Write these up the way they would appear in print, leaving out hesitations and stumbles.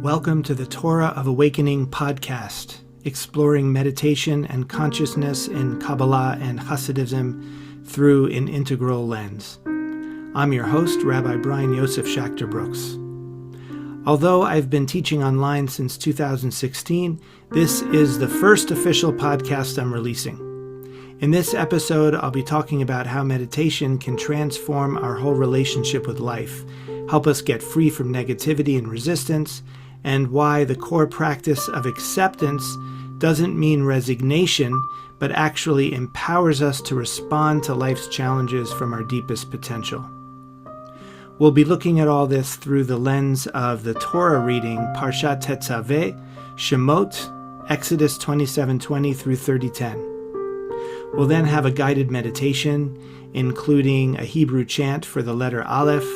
Welcome to the Torah of Awakening podcast, exploring meditation and consciousness in Kabbalah and Hasidism through an integral lens. I'm your host, Rabbi Brian Yosef Schachter-Brooks. Although I've been teaching online since 2016, this is the first official podcast I'm releasing. In this episode, I'll be talking about how meditation can transform our whole relationship with life, help us get free from negativity and resistance, and why the core practice of acceptance doesn't mean resignation, but actually empowers us to respond to life's challenges from our deepest potential. We'll be looking at all this through the lens of the Torah reading Parshat Tetzaveh, Shemot, Exodus 27:20 through 30:10. We'll then have a guided meditation, including a Hebrew chant for the letter Aleph,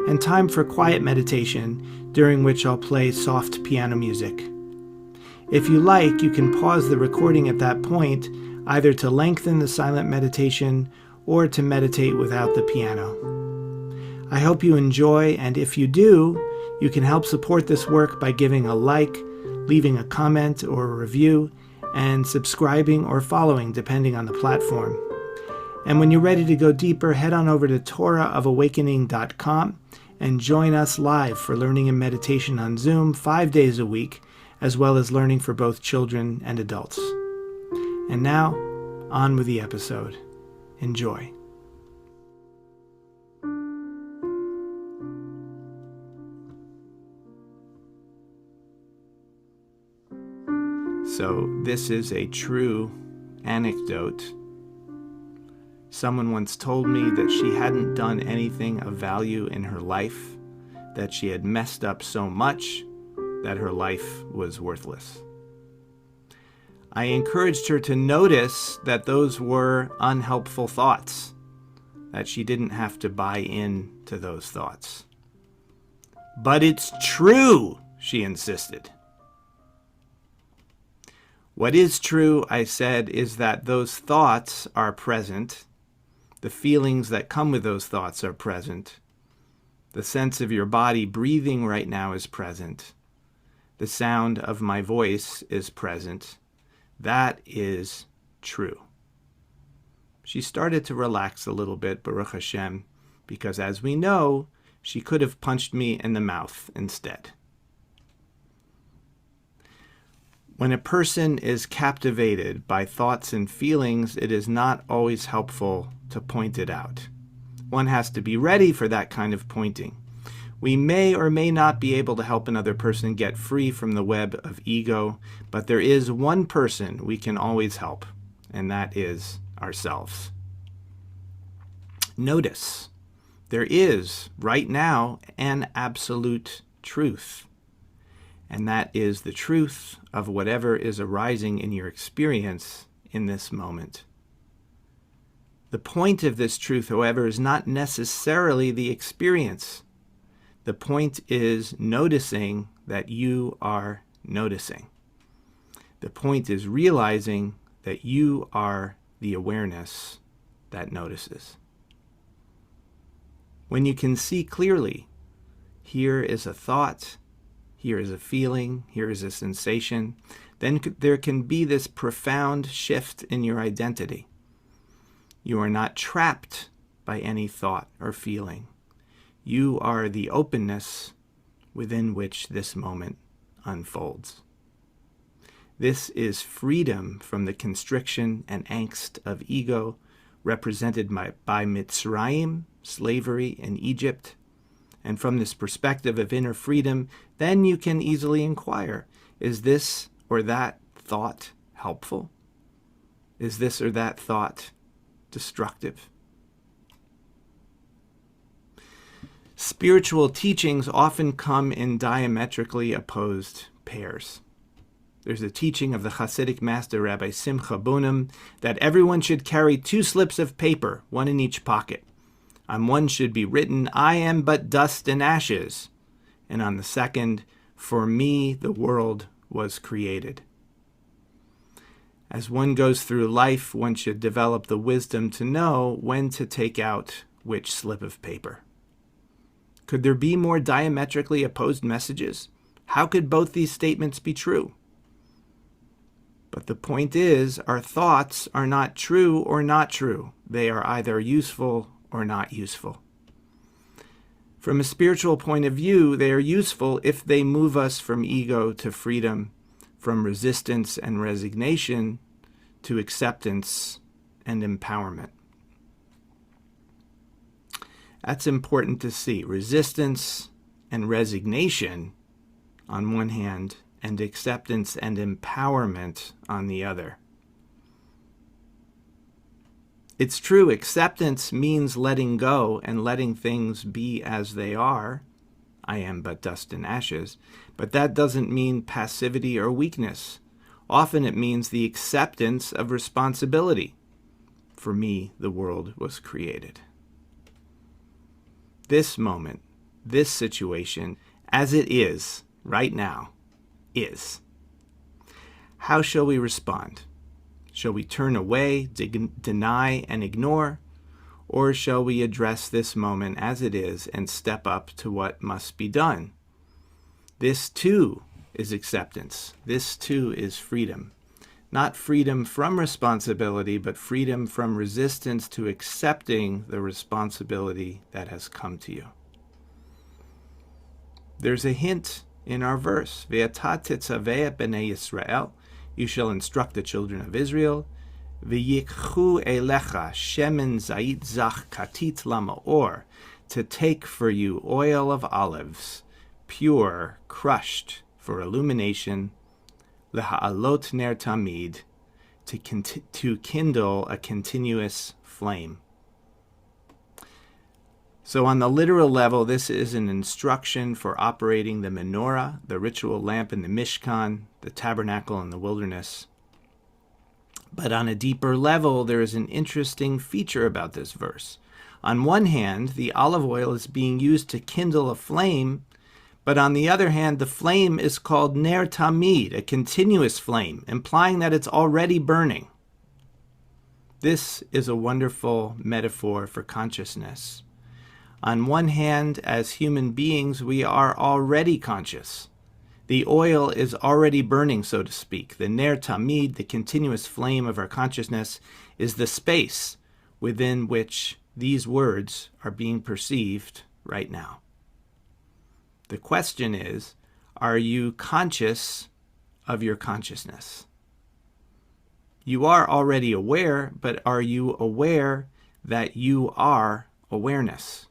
and time for quiet meditation, during which I'll play soft piano music. If you like, you can pause the recording at that point, either to lengthen the silent meditation or to meditate without the piano. I hope you enjoy, and if you do, you can help support this work by giving a like, leaving a comment or a review, and subscribing or following, depending on the platform. And when you're ready to go deeper, head on over to TorahofAwakening.com and join us live for learning and meditation on Zoom 5 days a week, as well as learning for both children and adults. And now, on with the episode. Enjoy. So this is a true anecdote. Someone once told me that she hadn't done anything of value in her life, that she had messed up so much that her life was worthless. I encouraged her to notice that those were unhelpful thoughts, that she didn't have to buy in to those thoughts. But it's true, she insisted. What is true, I said, is that those thoughts are present. The feelings that come with those thoughts are present. The sense of your body breathing right now is present. The sound of my voice is present. That is true. She started to relax a little bit, Baruch Hashem, because as we know, she could have punched me in the mouth instead. When a person is captivated by thoughts and feelings, it is not always helpful to point it out. One has to be ready for that kind of pointing. We may or may not be able to help another person get free from the web of ego, but there is one person we can always help, and that is ourselves. Notice, there is, right now, an absolute truth. And that is the truth of whatever is arising in your experience in this moment. The point of this truth, however, is not necessarily the experience. The point is noticing that you are noticing. The point is realizing that you are the awareness that notices. When you can see clearly, here is a thought, here is a feeling, here is a sensation, then there can be this profound shift in your identity. You are not trapped by any thought or feeling. You are the openness within which this moment unfolds. This is freedom from the constriction and angst of ego, represented by Mitzrayim, slavery in Egypt. And from this perspective of inner freedom, then you can easily inquire, is this or that thought helpful? Is this or that thought destructive? Spiritual teachings often come in diametrically opposed pairs. There's a teaching of the Hasidic master Rabbi Simcha Bunim that everyone should carry 2 slips of paper, one in each pocket. On one should be written, I am but dust and ashes. And on the second, for me the world was created. As one goes through life, one should develop the wisdom to know when to take out which slip of paper. Could there be more diametrically opposed messages? How could both these statements be true? But the point is, our thoughts are not true or not true. They are either useful or not useful. From a spiritual point of view, they are useful if they move us from ego to freedom, from resistance and resignation to acceptance and empowerment. That's important to see. Resistance and resignation on one hand, and acceptance and empowerment on the other. It's true, acceptance means letting go and letting things be as they are. I am but dust and ashes. But that doesn't mean passivity or weakness. Often it means the acceptance of responsibility. For me, the world was created. This moment, this situation, as it is right now, is. How shall we respond? Shall we turn away, deny, and ignore? Or shall we address this moment as it is and step up to what must be done? This too is acceptance. This too is freedom. Not freedom from responsibility, but freedom from resistance to accepting the responsibility that has come to you. There's a hint in our verse, Parshat Tetzaveh b'nei Yisrael, you shall instruct the children of Israel, v'yikchu elecha shemen zait zach katit lamaor, to take for you oil of olives, pure, crushed, for illumination, leha'alot ner tamid, to kindle a continuous flame. So on the literal level, this is an instruction for operating the menorah, the ritual lamp in the Mishkan, the tabernacle in the wilderness. But on a deeper level, there is an interesting feature about this verse. On one hand, the olive oil is being used to kindle a flame, but on the other hand, the flame is called ner tamid, a continuous flame, implying that it's already burning. This is a wonderful metaphor for consciousness. On one hand, as human beings, we are already conscious. The oil is already burning, so to speak. The ner tamid, the continuous flame of our consciousness, is the space within which these words are being perceived right now. The question is, are you conscious of your consciousness? You are already aware, but are you aware that you are awareness?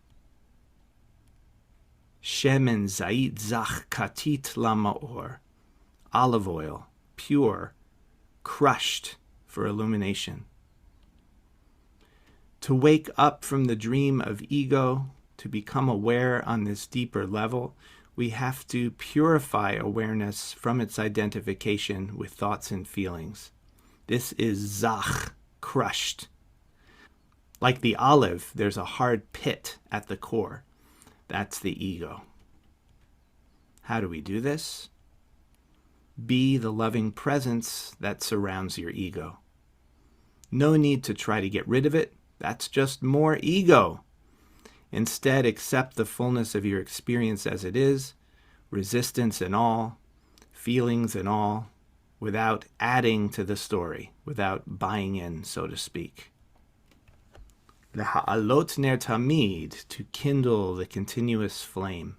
Shemen zait zach katit lamaor, olive oil, pure, crushed for illumination. To wake up from the dream of ego, to become aware on this deeper level, we have to purify awareness from its identification with thoughts and feelings. This is zach, crushed. Like the olive, there's a hard pit at the core. That's the ego. How do we do this? Be the loving presence that surrounds your ego. No need to try to get rid of it. That's just more ego. Instead, accept the fullness of your experience as it is, resistance and all, feelings and all, without adding to the story, without buying in, so to speak. Leha'alot ner tamid, to kindle the continuous flame.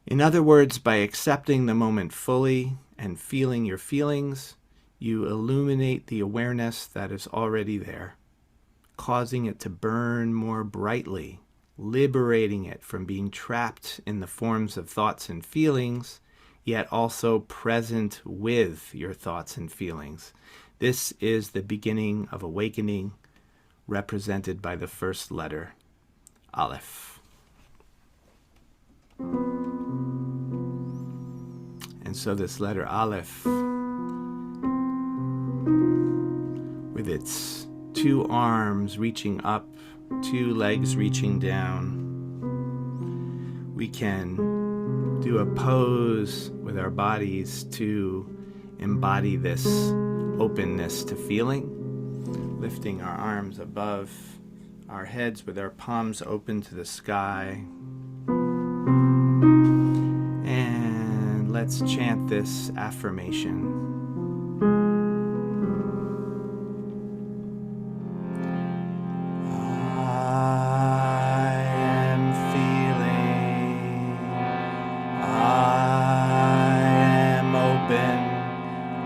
In other words, by accepting the moment fully and feeling your feelings, you illuminate the awareness that is already there, causing it to burn more brightly, liberating it from being trapped in the forms of thoughts and feelings, yet also present with your thoughts and feelings. This is the beginning of awakening, represented by the first letter, Aleph. And so this letter Aleph, with its two arms reaching up, two legs reaching down, we can do a pose with our bodies to embody this openness to feeling, lifting our arms above our heads with our palms open to the sky. Let's chant this affirmation.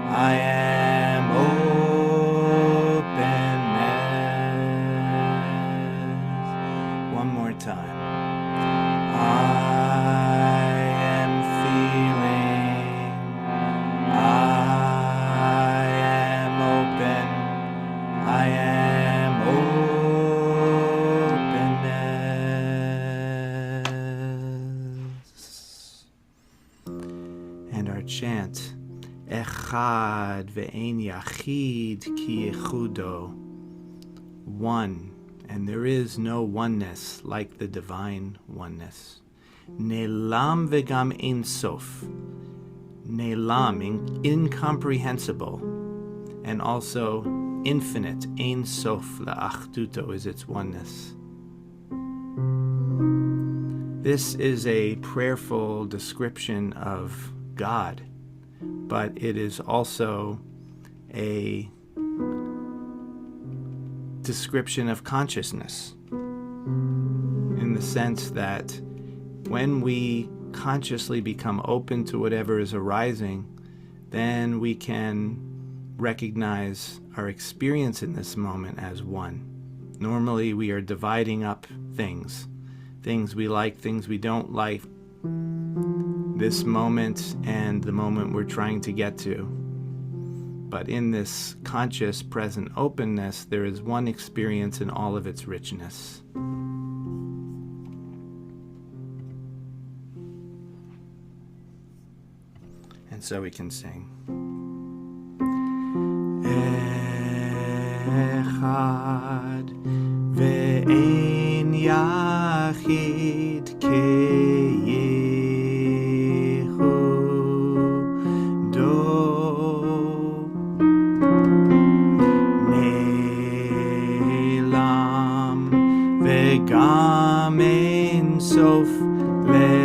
I am openness. One more time. I am feeling. I am open. I am openness. And our chant. Ekhad ve'ein yakhid ki Yehudah. One, and there is no oneness like the Divine Oneness. Nelam vegam Ayn Sof. Nelam, incomprehensible, and also infinite. Ayn Sof la'achduto is its oneness. This is a prayerful description of God, but it is also a description of consciousness, in the sense that when we consciously become open to whatever is arising, then we can recognize our experience in this moment as one. Normally we are dividing up things we like, things we don't like, this moment and the moment we're trying to get to. But in this conscious, present openness, there is one experience in all of its richness. And so we can sing. Ekhad ve'ein yakhid Nelam vegam Ayn Sof le'achduto.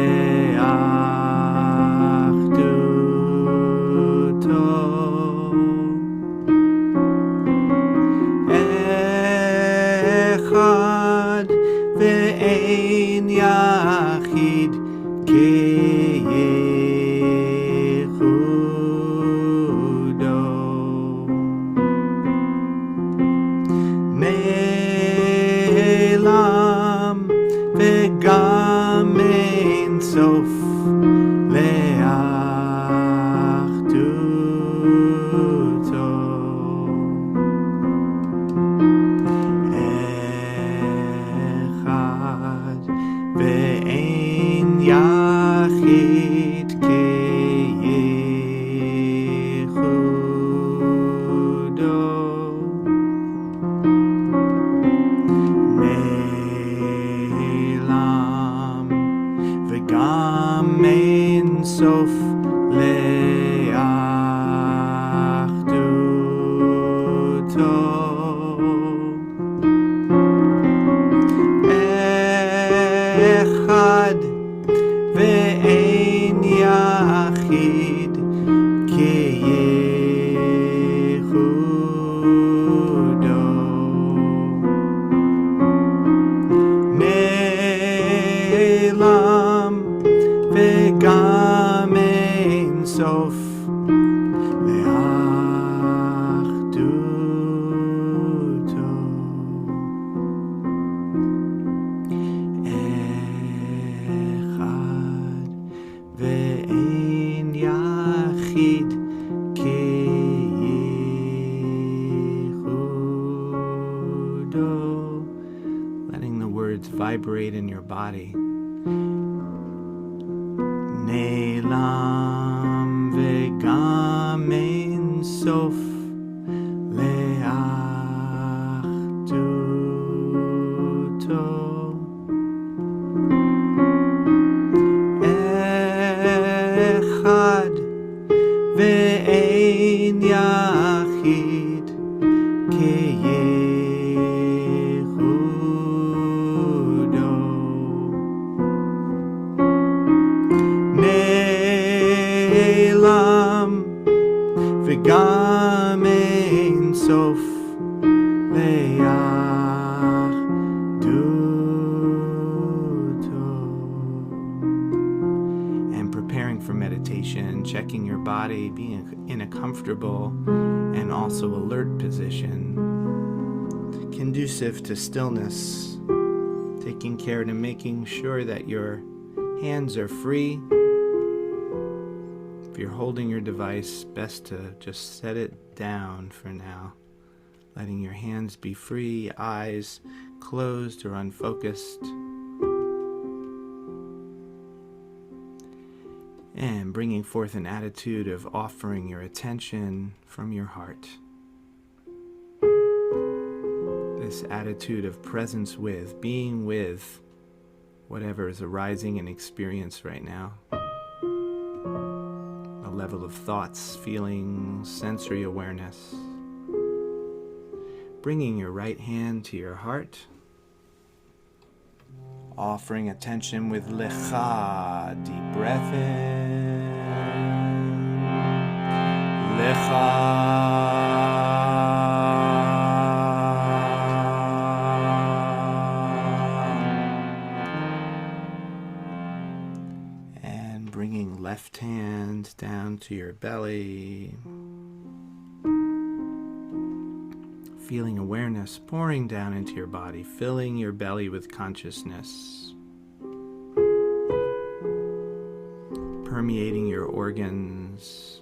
Ekhad ve'ein yakhid Nelam vegam Ayn Sof le'achduto. Ekhad ve'ein yakhid Ayn Sof le'achduto. Ekhad ve'ein yakhid Nelam vegam Ayn Sof le'achduto. Ekhad ve'ein yakhid Yehudah. Letting the words vibrate in your body. Nelam vegam Ayn Sof le'achduto. Ekhad ve'ein yakhid Yehudah. checking your body, being in a comfortable and also alert position, conducive to stillness, taking care to making sure that your hands are free. If you're holding your device, best to just set it down for now, letting your hands be free, eyes closed or unfocused, and bringing forth an attitude of offering your attention from your heart. This attitude of presence with, being with whatever is arising in experience right now. A level of thoughts, feelings, sensory awareness. Bringing your right hand to your heart. Offering attention with Ekhad. Deep breath in. Ekhad. And bringing left hand down to your belly. Feeling awareness pouring down into your body, filling your belly with consciousness, permeating your organs,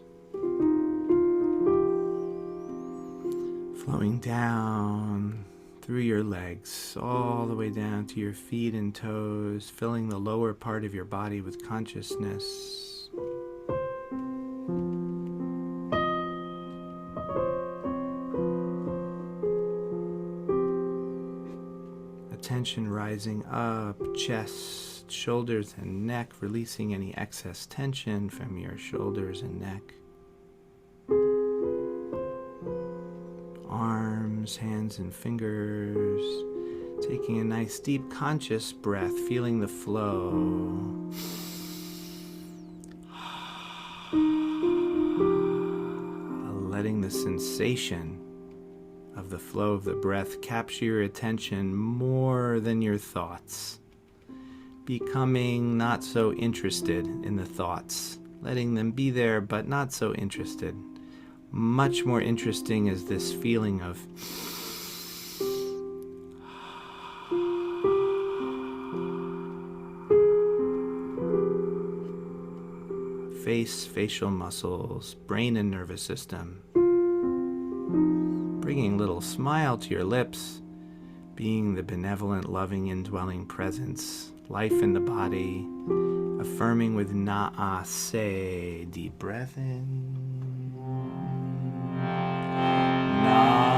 flowing down through your legs, all the way down to your feet and toes, filling the lower part of your body with consciousness. Tension rising up, chest, shoulders, and neck, releasing any excess tension from your shoulders and neck. Arms, hands, and fingers. Taking a nice deep conscious breath, feeling the flow. Letting the sensation of the flow of the breath capture your attention more than your thoughts. Becoming not so interested in the thoughts. Letting them be there, but not so interested. Much more interesting is this feeling of face, facial muscles, brain and nervous system. Bringing a little smile to your lips, being the benevolent, loving, indwelling presence, life in the body, affirming with Na'aseh. Deep breath in. Na'aseh.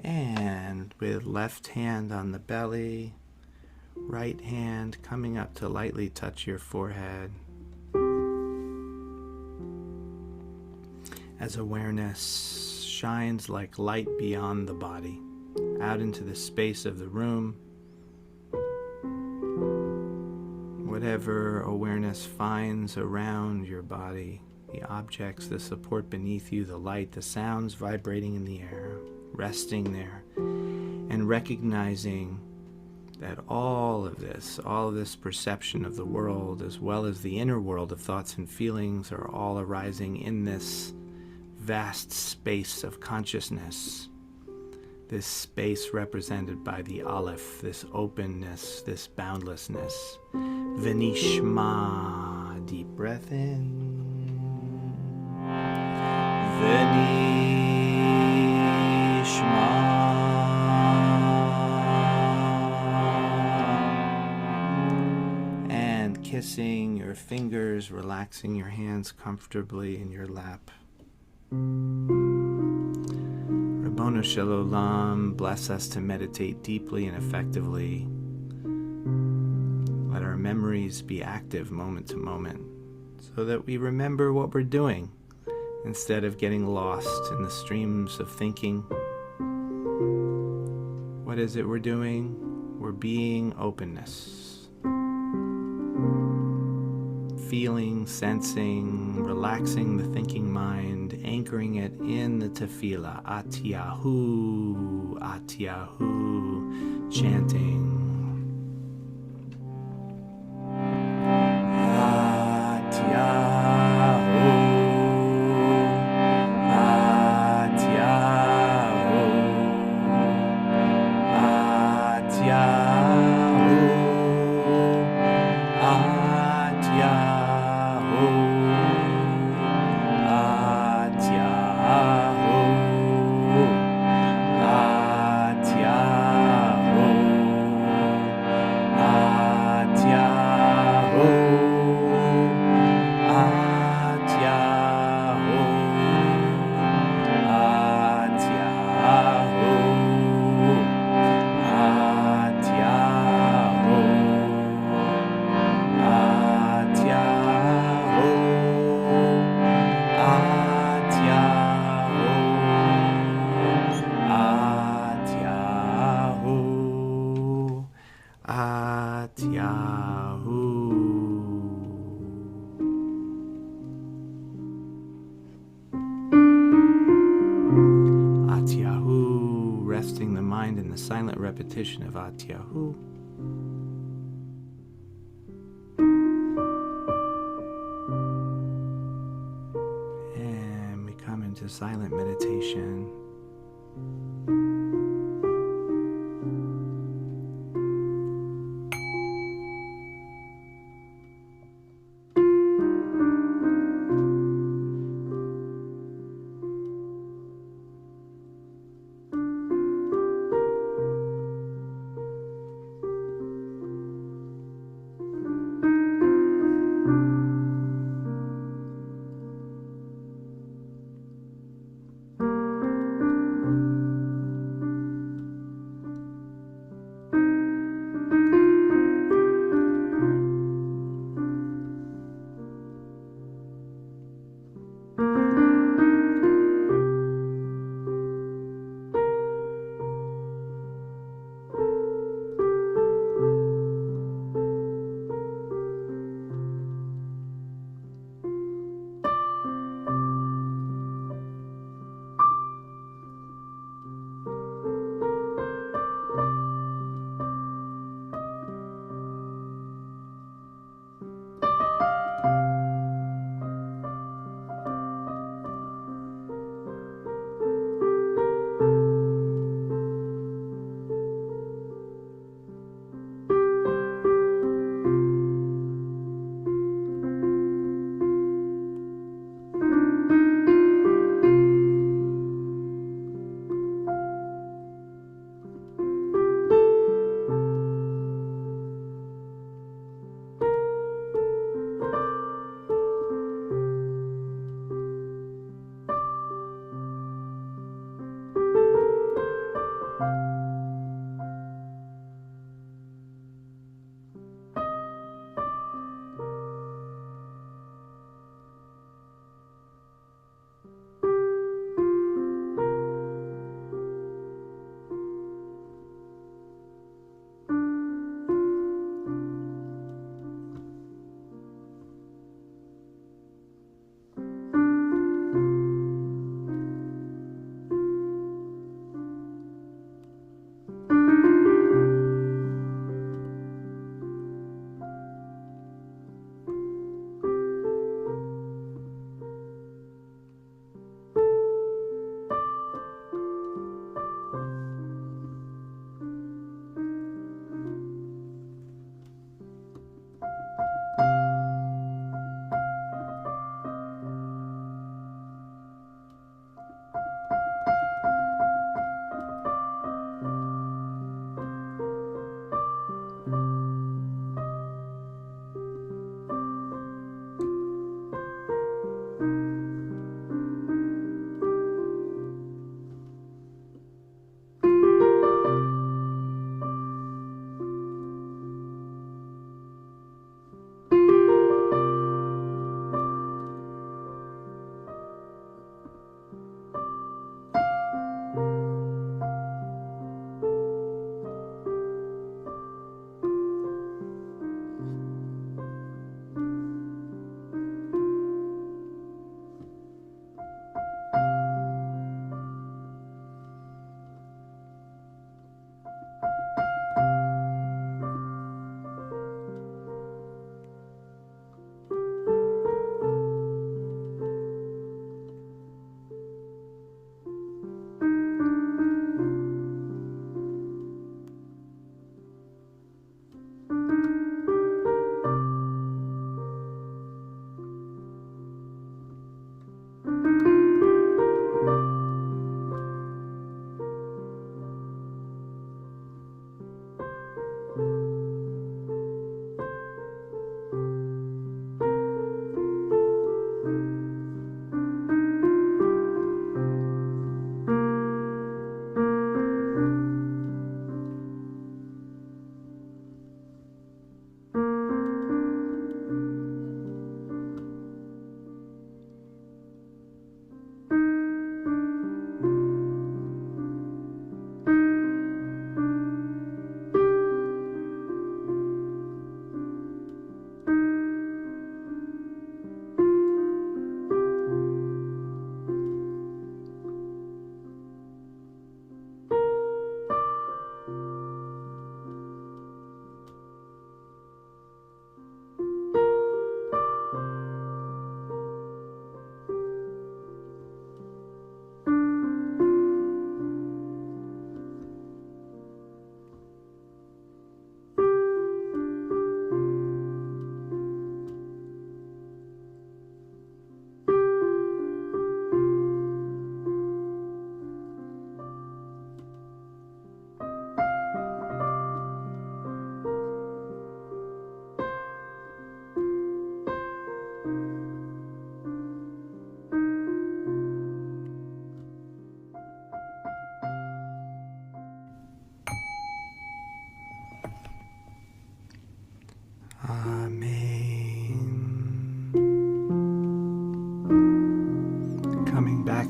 And with left hand on the belly, right hand coming up to lightly touch your forehead. As awareness shines like light beyond the body, out into the space of the room. Whatever awareness finds around your body, the objects, the support beneath you, the light, the sounds vibrating in the air, resting there, and recognizing that all of this perception of the world, as well as the inner world of thoughts and feelings, are all arising in this vast space of consciousness. This space represented by the Aleph, this openness, this boundlessness. V'nishma, deep breath in. V'nishma. Kissing your fingers, relaxing your hands comfortably in your lap. Rabbono Shel Olam, bless us to meditate deeply and effectively. Let our memories be active moment to moment, so that we remember what we're doing, instead of getting lost in the streams of thinking. What is it we're doing? We're being openness. feeling, sensing, relaxing the thinking mind, anchoring it in the tefillah, Atyahu, Atyahu, chanting. Resting the mind in the silent repetition of Atyahu. And we come into silent meditation.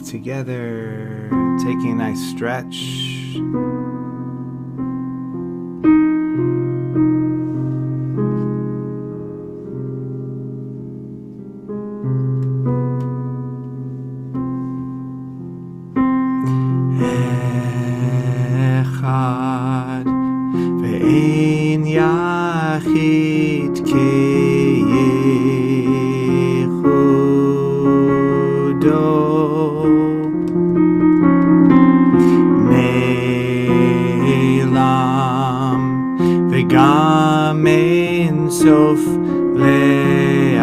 back together, taking a nice stretch. Ekhad ve'ein yakhid Nelam ve'gam Ayn Sof le'achduto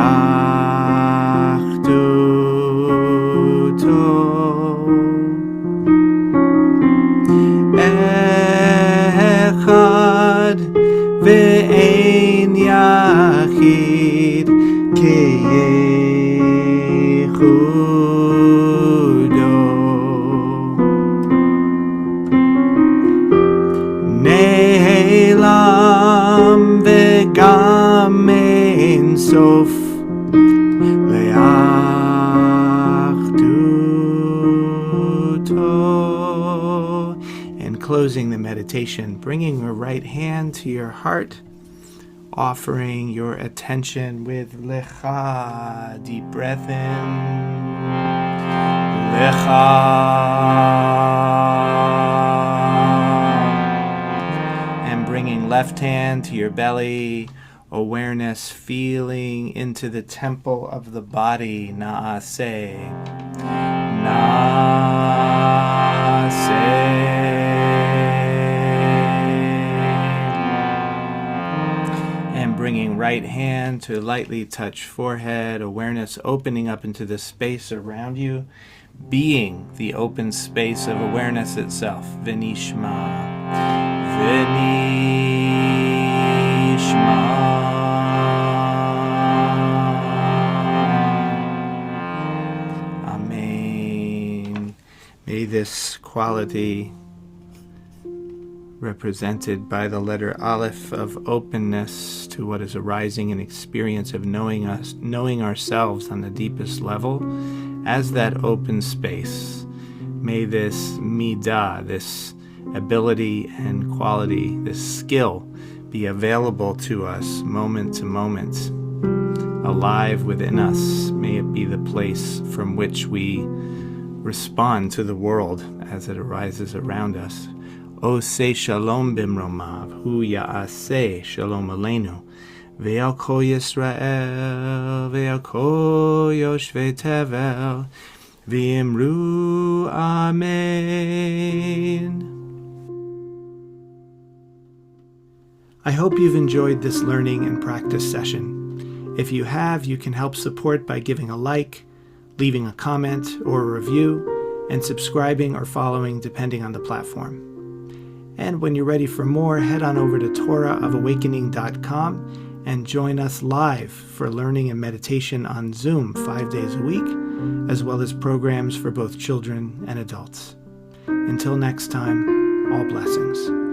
Ekhad ve'ein yakhid Nelam ve'gam Ayn Sof le'achduto. And closing the meditation, bringing your right hand to your heart, offering your attention with Lecha. Deep breath in. And bringing left hand to your belly, awareness feeling into the temple of the body, Naaseh. And bringing right hand to lightly touch forehead, awareness opening up into the space around you, being the open space of awareness itself. V'nishma. Amen. May this quality, represented by the letter Aleph of openness to what is arising, an experience of knowing us, knowing ourselves on the deepest level, as that open space. May this midah, this ability and quality, this skill, be available to us moment to moment, alive within us. May it be the place from which we respond to the world as it arises around us. O say shalom bimromav, hu ya'aseh shalom aleinu, ve'al kol Yisrael, ve'al kol yoshvei tevel, v'imru amen. I hope you've enjoyed this learning and practice session. If you have, you can help support by giving a like, leaving a comment or a review, and subscribing or following depending on the platform. And when you're ready for more, head on over to TorahofAwakening.com and join us live for learning and meditation on Zoom 5 days a week, as well as programs for both children and adults. Until next time, all blessings.